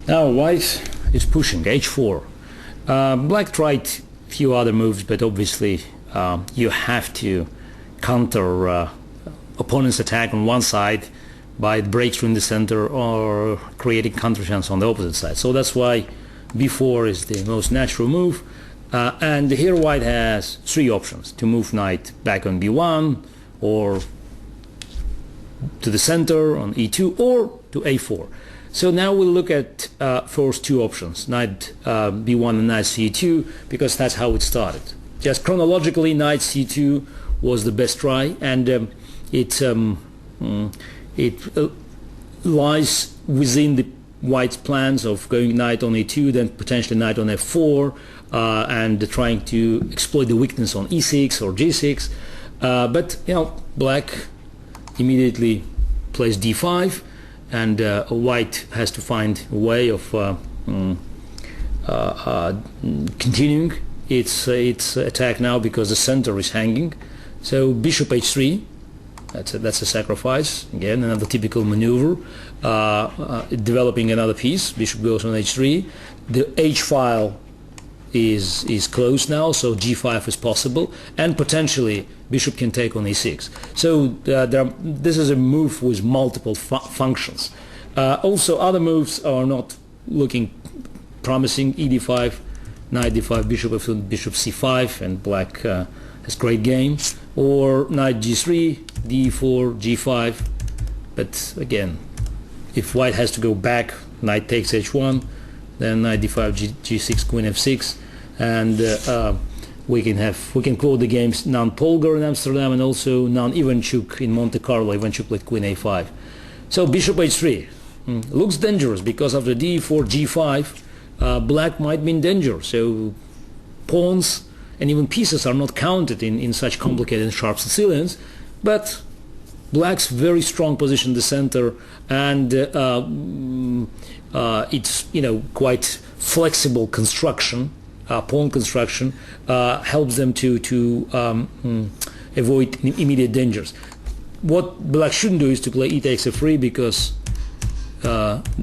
Now white is pushing h4. Black tried few other moves, but obviously you have to counter opponent's attack on one side by breakthrough in the center or creating counter chance on the opposite side. So that's why b4 is the most natural move. And here white has three options: to move knight back on b1, or to the center on e2, or to a4. So now we'll look at first two options, knight b1 and knight c2, because that's how it started. Just chronologically, knight c2 was the best try, and it lies within the white's plans of going knight on e2, then potentially knight on f4, and trying to exploit the weakness on e6 or g6. But black immediately plays d5, and white has to find a way of continuing its attack now, because the center is hanging. So bishop h3, that's a sacrifice, again another typical maneuver, developing another piece. Bishop goes on h3, the h file is closed now, so g5 is possible, and potentially bishop can take on e6. So this is a move with multiple functions. Also other moves are not looking promising: e d5, knight d5, bishop f2, bishop c5, and black has great game, or knight g3, d4, g5. But again, if white has to go back, knight takes h1, then knight d5, g6, queen f6, and we can quote the games non-Polgar in Amsterdam and also non-Ivanchuk in Monte Carlo. Ivanchuk played queen a5. So bishop h3 looks dangerous, because after d4, g5, black might be in danger. So pawns and even pieces are not counted in such complicated and sharp Sicilians, but black's very strong position in the center, and it's quite flexible construction. Pawn construction helps them to avoid immediate dangers. What black shouldn't do is to play e takes f3, because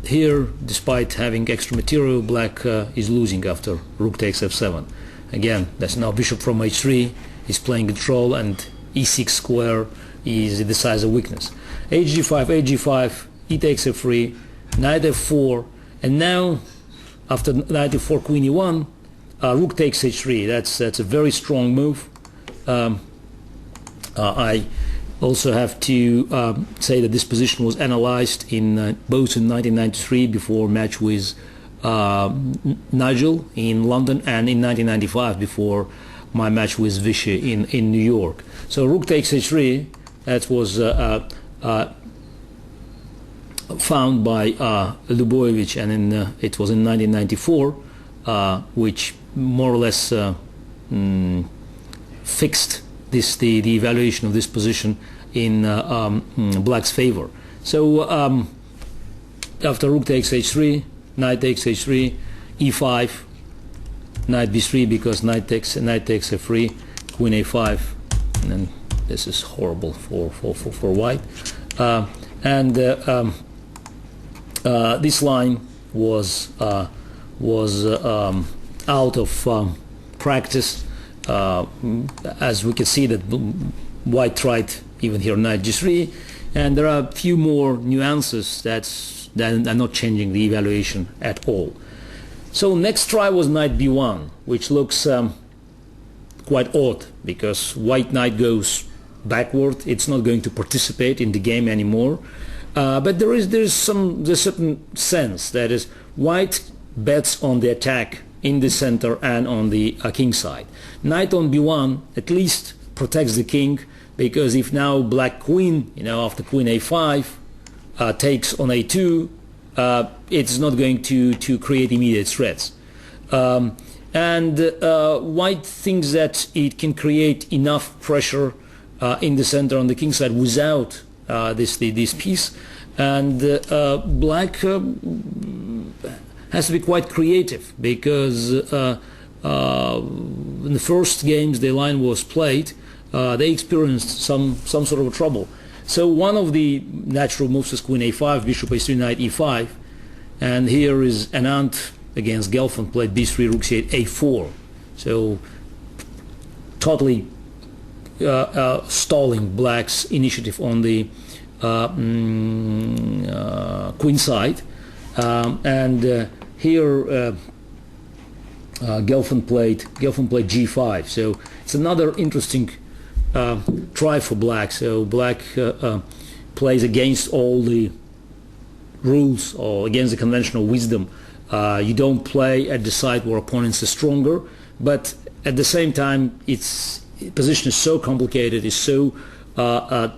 here, despite having extra material, black is losing after rook takes f7. Again, that's now bishop from h3 is playing control, and e6 square is a decisive weakness. hg5, hg5, e takes f3, knight f4, and now after knight f4, queen e1, rook takes h3. That's a very strong move. I also have to say that this position was analyzed in both in 1993 before match with Nigel in London, and in 1995 before my match with Vichy in New York. So rook takes h3, that was found by Lubojevic, and it was in 1994, which more or less fixed the evaluation of this position in black's favor. So after rook takes h3, knight takes h3, e5, knight b3, because knight takes f3, queen a5, and then this is horrible for white. This line was out of practice, as we can see that white tried even here knight g3, and there are a few more nuances that are not changing the evaluation at all. So next try was knight b1, which looks quite odd, because white knight goes backward. It's not going to participate in the game anymore, but there's certain sense, that is, white bets on the attack in the center and on the king side. Knight on b1 at least protects the king, because if now black queen, after queen a5 takes on a2, it's not going to create immediate threats. And white thinks that it can create enough pressure in the center on the king side without this piece, and black has to be quite creative, because in the first games the line was played, they experienced some sort of trouble. So one of the natural moves is queen a5, bishop a3, knight e5, and here is Anand against Gelfand played b3, rook c8, a4. So totally stalling Black's initiative on the queen side, and here Gelfand played g5. So it's another interesting try for Black. So Black plays against all the rules or against the conventional wisdom. You don't play at the side where opponents are stronger, but at the same time its position is so complicated, is so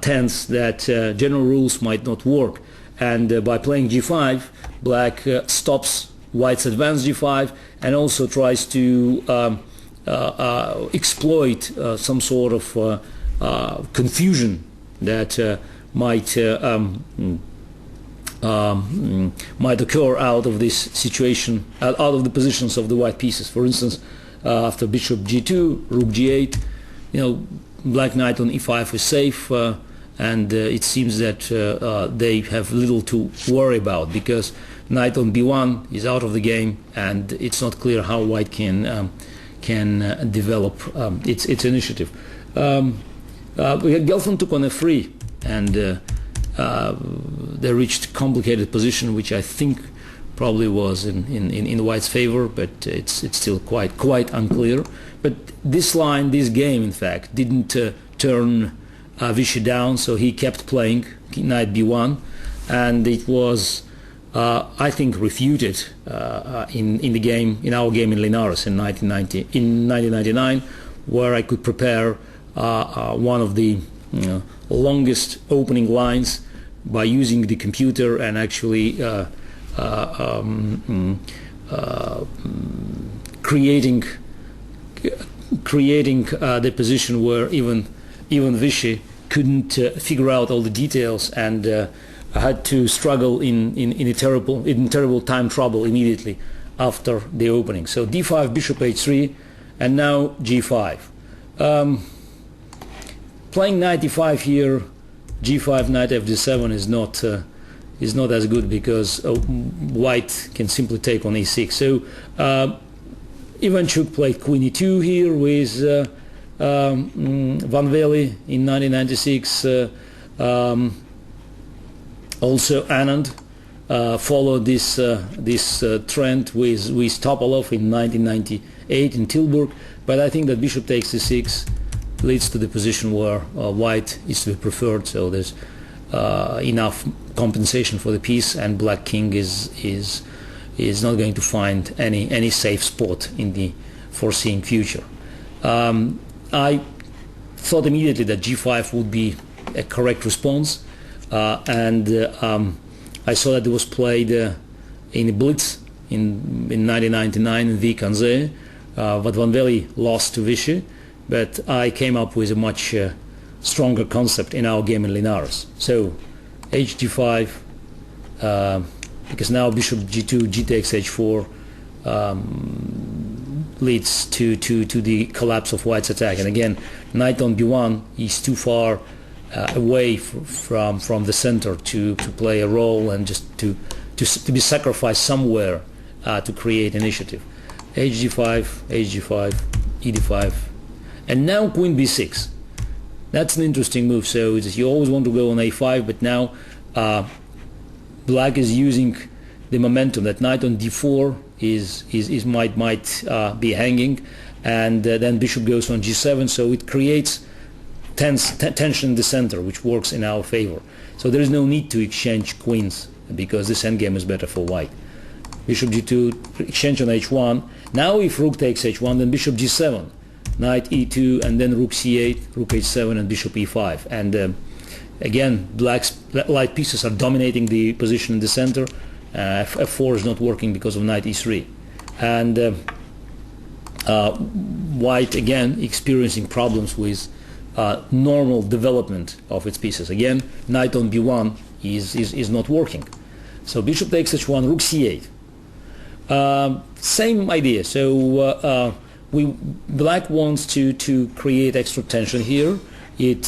tense that general rules might not work, and by playing g5 Black stops White's advance g5 and also tries to exploit some sort of confusion that might occur out of this situation, out of the positions of the white pieces. For instance, after bishop g2, rook g8, Black knight on e5 is safe, and it seems that they have little to worry about, because knight on b1 is out of the game, and it's not clear how White can develop its initiative. Gelfand took on f3, and they reached complicated position, which I think probably was in White's favor, but it's still quite unclear. But this game, in fact, didn't turn Vishy down, so he kept playing knight b1, and it was, I think, refuted in our game in Linares in 1999, where I could prepare one of the longest opening lines by using the computer and actually creating the position where even Vishy couldn't figure out all the details, and I had to struggle in terrible time trouble immediately after the opening. So d5, bishop h3, and now g5. Playing knight e5 here, g5, knight fd7 is not as good, because White can simply take on e6. So Ivanchuk played queen e2 here with Van Velde in 1996. Also Anand followed this trend with Topalov in 1998 in Tilburg. But I think that bishop takes e6 leads to the position where White is to be preferred. So there's enough compensation for the piece, and Black king is not going to find any safe spot in the foreseeing future. I thought immediately that g5 would be a correct response, and I saw that it was played in a blitz in 1999 in Vikanze, but Van Velde lost to Vishy, but I came up with a much stronger concept in our game in Linares. So hg5, because now bishop g2, g takes h4 leads to the collapse of White's attack. And again, knight on b1 is too far away from the center to play a role, and just to be sacrificed somewhere to create initiative. hg5, hg5, ed5, and now queen b6. That's an interesting move. So you always want to go on a5, but now Black is using the momentum that knight on d4 might be hanging, and then bishop goes on g7. So it creates tension in the center, which works in our favor. So there is no need to exchange queens, because this endgame is better for White. Bishop g2, exchange on h1. Now if rook takes h1, then bishop g7, knight e2, and then rook c8, rook h7, and bishop e5. And again, Black's light pieces are dominating the position in the center. f4 is not working because of knight e3. And White again experiencing problems with normal development of its pieces. Again, knight on b1 is not working. So bishop takes h1, rook c8. Same idea. So Black wants to create extra tension here. It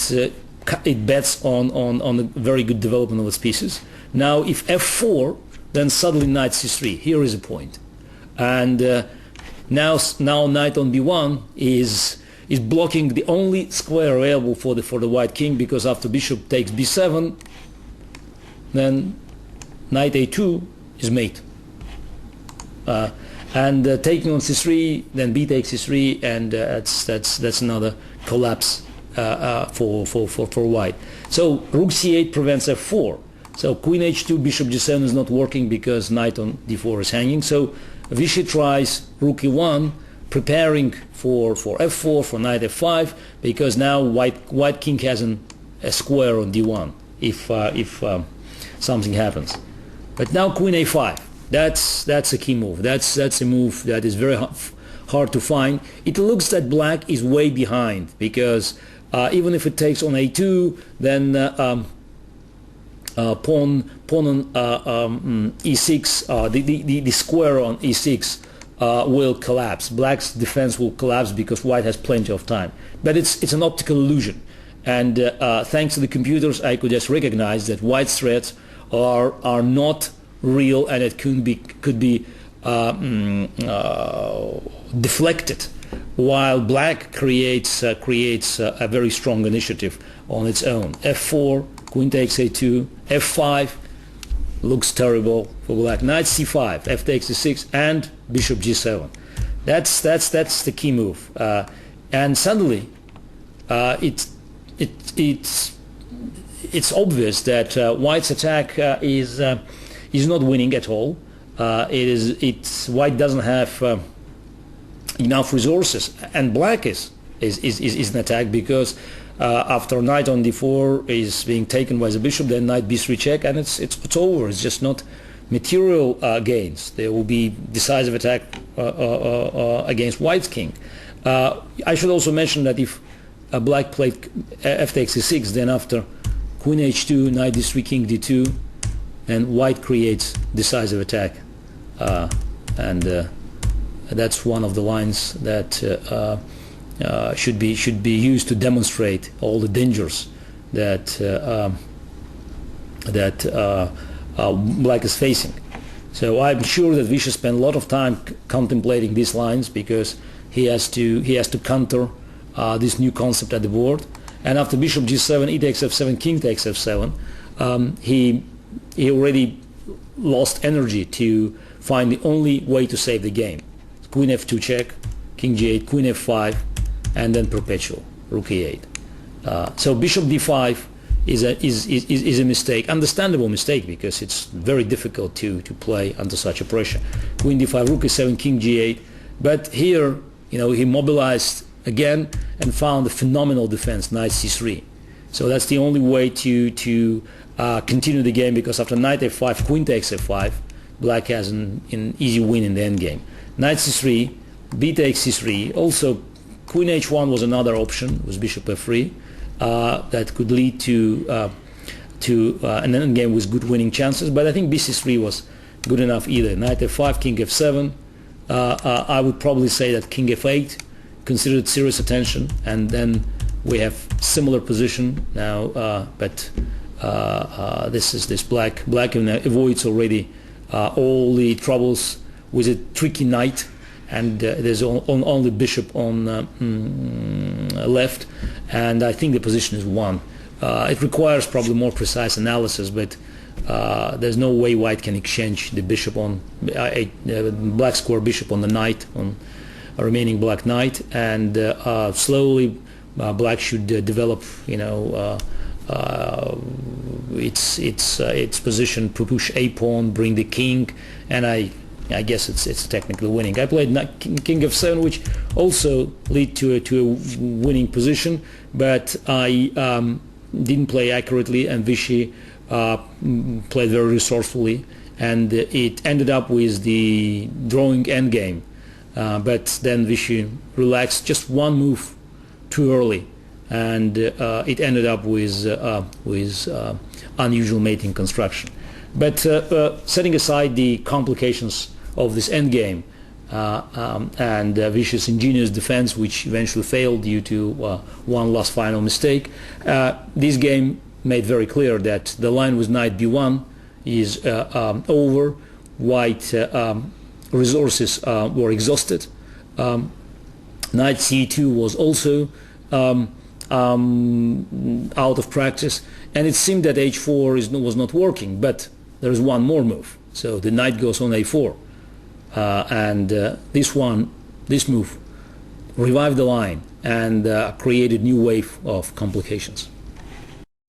bets on a very good development of its pieces. Now if f4, then suddenly knight c3. Here is a point, and now knight on b1 is blocking the only square available for the white king, because after bishop takes b7, then knight a2 is mate, and taking on c3, then b takes c3, and that's another collapse for white. So rook c8 prevents f4. So queen h2, bishop g7 is not working because knight on d4 is hanging. So Vichy tries rook e1, preparing for f4, for knight f5, because now white king has a square on d1 if something happens. But now queen a5. That's a key move. That's a move that is very hard to find. It looks that black is way behind, because even if it takes on a2, then pawn on e6, the square on e6 will collapse. Black's defense will collapse because white has plenty of time. But it's an optical illusion, and thanks to the computers, I could just recognize that white's threats are not real, and it could be deflected, while black creates a very strong initiative on its own. f4, queen takes a2, f5 looks terrible for black. Knight c5, f takes e6, and bishop g7. That's the key move, and suddenly it's obvious that white's attack is not winning at all. White doesn't have enough resources, and black is in attack, because after knight on d4 is being taken by the bishop, then knight b3 check, and it's over. It's just not material gains. There will be decisive attack against white's king. I should also mention that if black played f takes e6, then after queen h2, knight d3, king d2, and white creates decisive attack, and that's one of the lines that should be used to demonstrate all the dangers that black is facing. So I'm sure that Vichy spent a lot of time contemplating these lines, because he has to counter this new concept at the board. And after bishop g7, e takes f7, king takes f7, he already lost energy to find the only way to save the game. Queen f2 check, king g8, queen f5, and then perpetual rook e8. So bishop d5 is a mistake, understandable mistake, because it's very difficult to play under such a pressure. Queen d5, rook e7, king g8. But here, he mobilized again and found a phenomenal defense, knight c3. So that's the only way to continue the game, because after knight f5, queen takes f5, black has an easy win in the endgame. Knight c3, b takes c3. Also, queen h1 was another option, was bishop f3, that could lead to an endgame with good winning chances. But I think bc3 was good enough either. Knight f5, king f7. I would probably say that king f8 considered serious attention, and then we have similar position now. But this black avoids already all the troubles with a tricky knight, and there's only bishop on left, and I think the position is won. It requires probably more precise analysis, but there's no way white can exchange the bishop on black square bishop on the knight, on a remaining black knight, and slowly black should develop its position, push a pawn, bring the king, and I guess it's technically winning. I played king f7, which also lead to a winning position, but I didn't play accurately, and Vichy played very resourcefully, and it ended up with the drawing endgame. But then Vichy relaxed just one move too early, and it ended up with unusual mating construction. But setting aside the complications of this endgame and Vichy's ingenious defense, which eventually failed due to one last final mistake, this game made very clear that the line with knight b1 is over. White resources were exhausted. Knight c2 was also out of practice, and it seemed that h4 was not working, but there is one more move. So the knight goes on a4, and this move revived the line and created new wave of complications.